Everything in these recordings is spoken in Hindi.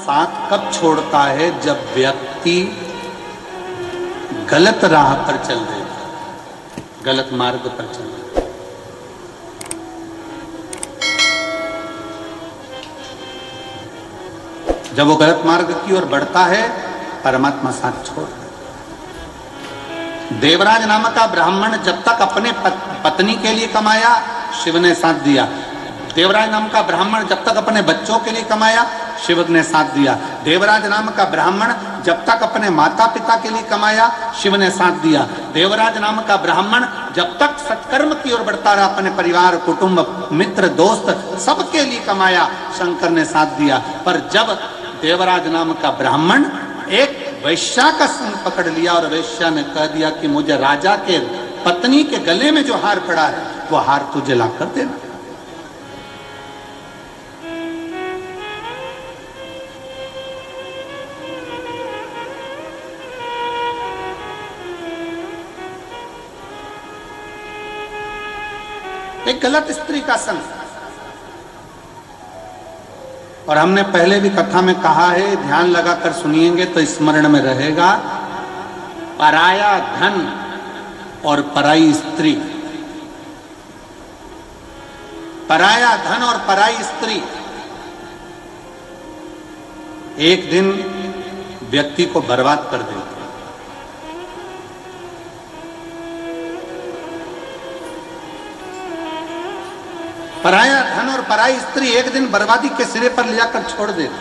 साथ कब छोड़ता है? जब व्यक्ति गलत राह पर चल देता, गलत मार्ग पर चल देता। जब वो गलत मार्ग की ओर बढ़ता है, परमात्मा साथ छोड़ देता। देवराज नामक का ब्राह्मण जब तक अपने पत्नी के लिए कमाया, शिव ने साथ दिया। देवराज नाम का ब्राह्मण जब तक अपने बच्चों के लिए कमाया, शिव ने साथ दिया। देवराज नाम का ब्राह्मण जब तक अपने माता पिता के लिए कमाया, शिव ने साथ दिया। देवराज नाम का ब्राह्मण जब तक सत्कर्म की ओर बढ़ता रहा, अपने परिवार, कुटुंब, मित्र, दोस्त सबके लिए कमाया, शंकर ने साथ दिया। पर जब देवराज नाम का ब्राह्मण एक वैश्या का संग पकड़ लिया और वैश्या ने कह दिया कि मुझे राजा के पत्नी के गले में जो हार पड़ा है, वो हार तुझे ला कर देना। एक गलत स्त्री का संग। और हमने पहले भी कथा में कहा है, ध्यान लगाकर सुनिएंगे तो स्मरण में रहेगा। पराया धन और पराई स्त्री, पराया धन और पराई स्त्री एक दिन व्यक्ति को बर्बाद कर देती। पराया धन और पराई स्त्री एक दिन बर्बादी के सिरे पर ले जाकर छोड़ देती।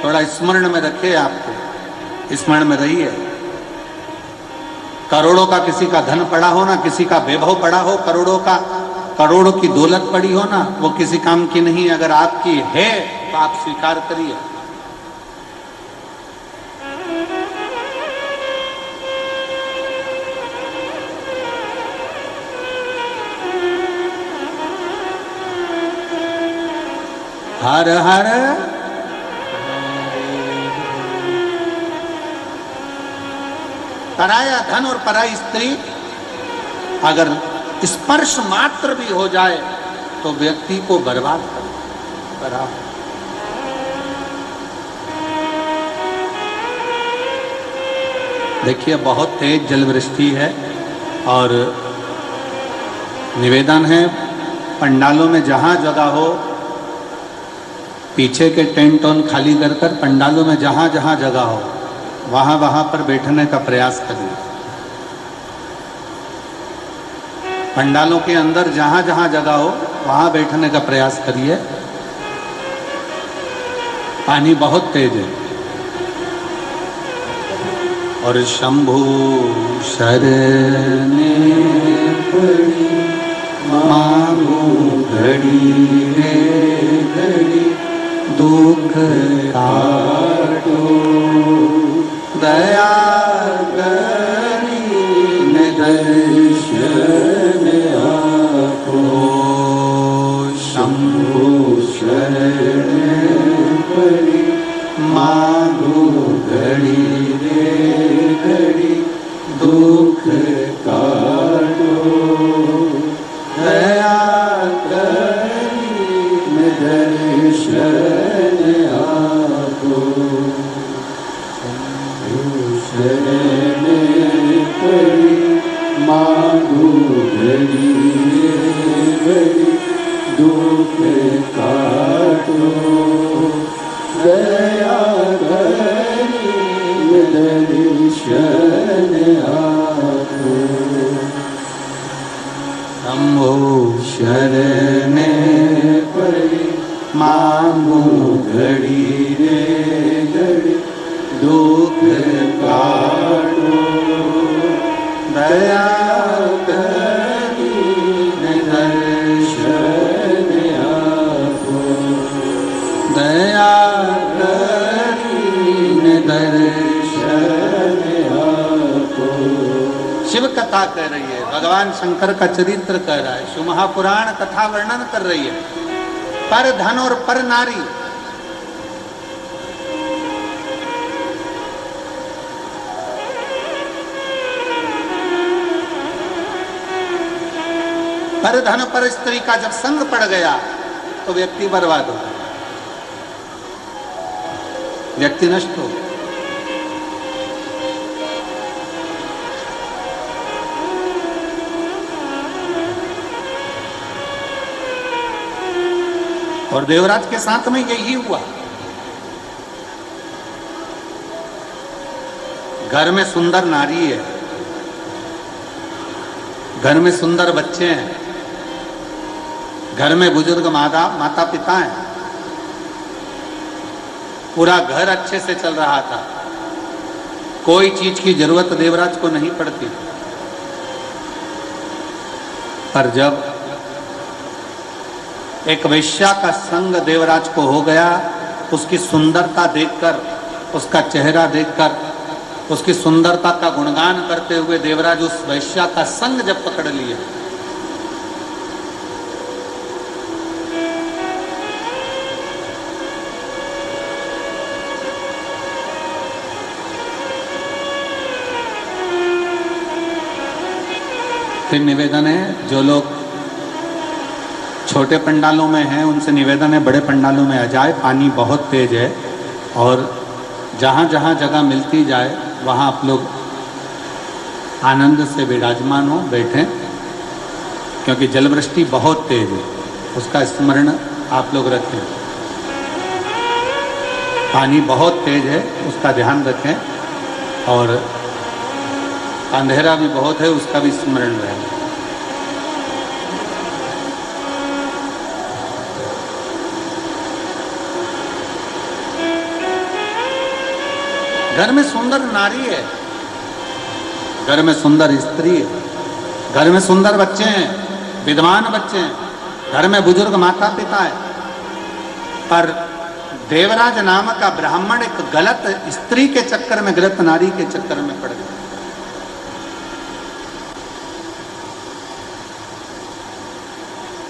थोड़ा स्मरण में रखे, आपको स्मरण में रहिए। करोड़ों का किसी का धन पड़ा हो ना, किसी का वैभव पड़ा हो, करोड़ों की दौलत पड़ी हो ना, वो किसी काम की नहीं। अगर आपकी है तो आप स्वीकार करिए। हर हर पराया धन और पराई स्त्री अगर स्पर्श मात्र भी हो जाए तो व्यक्ति को बर्बाद करा। देखिए, बहुत तेज जलवृष्टि है और निवेदन है, पंडालों में जहां जगह हो, पीछे के टेंट ऑन खाली कर पंडालों में जहां जहां जगह हो, वहां पर बैठने का प्रयास करिए। पंडालों के अंदर जहां जहां जगह हो, वहां बैठने का प्रयास करिए। पानी बहुत तेज है। और शंभु शरणे पड़ी, मांगू घड़ी रे घड़ी, दुख काटो दया करी दर्शन आपो। शंभु शरण पड़ी, मांगो घड़ी रे घड़ी, दुख काटो दया करी दर्शन आपो। शरण पड़ी, मांगो घड़ी घड़ी, दुख काटो दया करी दर्शन आपो। शंभो शरण पड़ी, मांगो घड़ी रे घड़ी, दुख काटो दया करी दर्शन आपो। दया करी दर्शन आपो। शिव कथा कह रही है, भगवान शंकर का चरित्र कह रहा है, शिव महापुराण कथा वर्णन कर रही है। पर धन और पर नारी, पर धन पर स्त्री का जब संग पड़ गया तो व्यक्ति बर्बाद हो गया, व्यक्ति नष्ट हो गया। और देवराज के साथ में यही हुआ। घर में सुंदर नारी है, घर में सुंदर बच्चे हैं, घर में बुजुर्ग माता पिता हैं, पूरा घर अच्छे से चल रहा था, कोई चीज की जरूरत देवराज को नहीं पड़ती। पर जब एक वेश्या का संग देवराज को हो गया, उसकी सुंदरता देखकर, उसका चेहरा देखकर, उसकी सुंदरता का गुणगान करते हुए देवराज उस वेश्या का संग जब पकड़ लिए, फिर निवेदन है, जो लोग छोटे पंडालों में हैं उनसे निवेदन है बड़े पंडालों में आ जाए। पानी बहुत तेज है और जहाँ जहाँ जगह मिलती जाए वहाँ आप लोग आनंद से विराजमान हो, बैठें, क्योंकि जलवृष्टि बहुत तेज है, उसका स्मरण आप लोग रखें। पानी बहुत तेज है, उसका ध्यान रखें, और अंधेरा भी बहुत है, उसका भी स्मरण रहे। घर में सुंदर नारी है, घर में सुंदर स्त्री है, घर में सुंदर बच्चे हैं, विद्वान बच्चे हैं, घर में बुजुर्ग माता पिता है, पर देवराज नाम का ब्राह्मण एक गलत स्त्री के चक्कर में, गलत नारी के चक्कर में पड़ गया।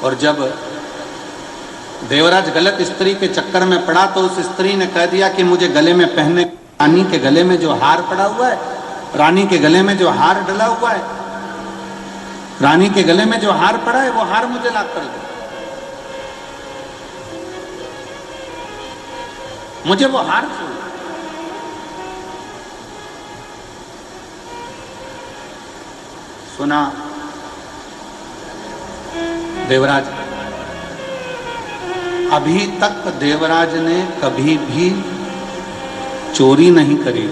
और जब देवराज गलत स्त्री के चक्कर में पड़ा तो उस स्त्री ने कह दिया कि मुझे गले में पहनने, रानी के गले में जो हार पड़ा हुआ है, रानी के गले में जो हार डला हुआ है, रानी के गले में जो हार पड़ा है वो हार मुझे ला कर दो, मुझे वो हार चाहिए। सुना देवराज, अभी तक देवराज ने कभी भी चोरी नहीं करी,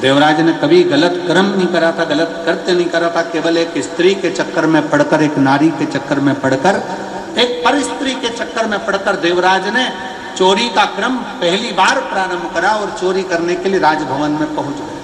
देवराज ने कभी गलत कर्म नहीं करा था, गलत कृत्य नहीं करा था। केवल एक स्त्री के चक्कर में पड़कर, एक नारी के चक्कर में पड़कर, एक पर स्त्री के चक्कर में पड़कर देवराज ने चोरी का क्रम पहली बार प्रारंभ करा और चोरी करने के लिए राजभवन में पहुंच गए।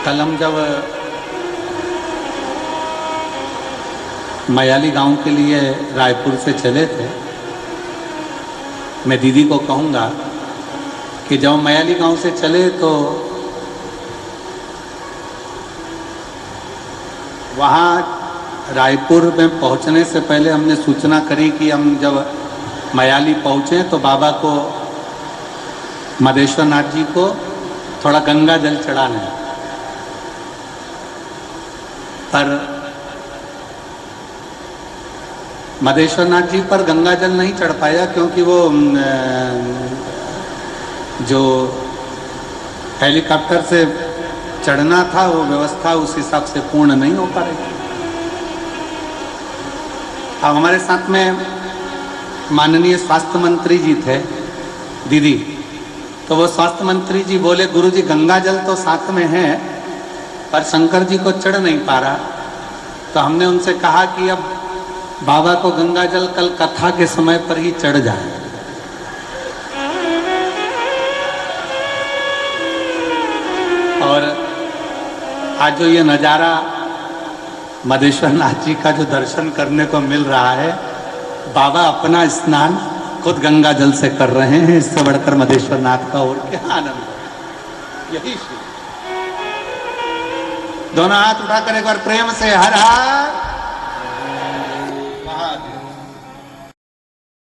कल हम जब मयाली गांव के लिए रायपुर से चले थे, मैं दीदी को कहूँगा कि जब मयाली गांव से चले तो वहाँ रायपुर में पहुँचने से पहले हमने सूचना करी कि हम जब मयाली पहुँचे तो बाबा को, मदेश्वर नाथ जी को थोड़ा गंगा जल चढ़ाना है। पर मदेश्वर नाथ जी पर गंगा जल नहीं चढ़ पाया, क्योंकि वो जो हेलीकॉप्टर से चढ़ना था वो व्यवस्था उस हिसाब से पूर्ण नहीं हो पा रही थी। अब हमारे साथ में माननीय स्वास्थ्य मंत्री जी थे, दीदी, तो वो स्वास्थ्य मंत्री जी बोले, गुरुजी गंगा जल तो साथ में है पर शंकर जी को चढ़ नहीं पा रहा। तो हमने उनसे कहा कि अब बाबा को गंगा जल कल कथा के समय पर ही चढ़ जाए। आज जो ये नज़ारा मदेश्वर नाथ जी का जो दर्शन करने को मिल रहा है, बाबा अपना स्नान खुद गंगा जल से कर रहे हैं, इससे बढ़कर मदेश्वर नाथ का और क्या आनंद। यही दोनों हाथ उठाकर एक बार प्रेम से हर हर